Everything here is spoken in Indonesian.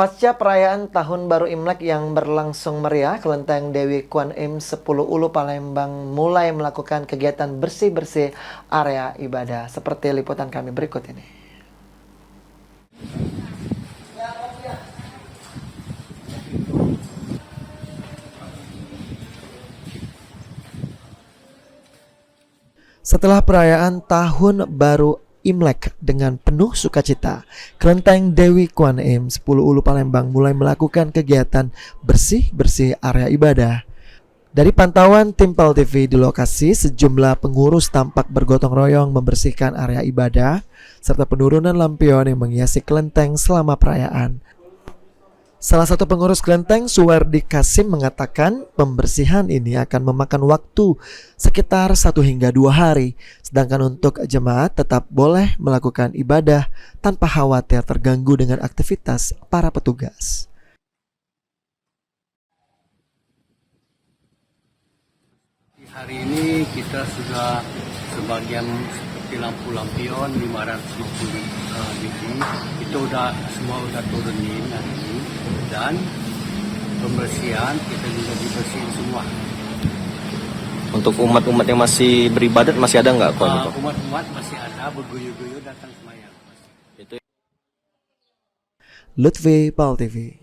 Pasca perayaan Tahun Baru Imlek yang berlangsung meriah, Kelenteng Dewi Kwan Im 10 Ulu Palembang mulai melakukan kegiatan bersih-bersih area ibadah. Seperti liputan kami berikut ini. Setelah perayaan Tahun Baru Imlek dengan penuh sukacita, Kelenteng Dewi Kwan Im 10 Ulu Palembang mulai melakukan kegiatan bersih-bersih area ibadah. Dari pantauan tim PAL TV di lokasi, sejumlah pengurus tampak bergotong royong membersihkan area ibadah serta penurunan lampion yang menghiasi kelenteng selama perayaan. Salah satu pengurus kelenteng, Suwardi Kasim, mengatakan pembersihan ini akan memakan waktu sekitar 1 hingga 2 hari, sedangkan untuk jemaat tetap boleh melakukan ibadah tanpa khawatir terganggu dengan aktivitas para petugas. Hari ini kita sudah sebagian seperti lampu lampion 550 biji itu semua udah turunin hari ini, dan pembersihan kita juga dibersihin semua. Untuk umat-umat yang masih beribadat masih ada nggak Pak? Umat-umat masih ada berguyur-guyur datang semayang. Lutfi, PAL TV.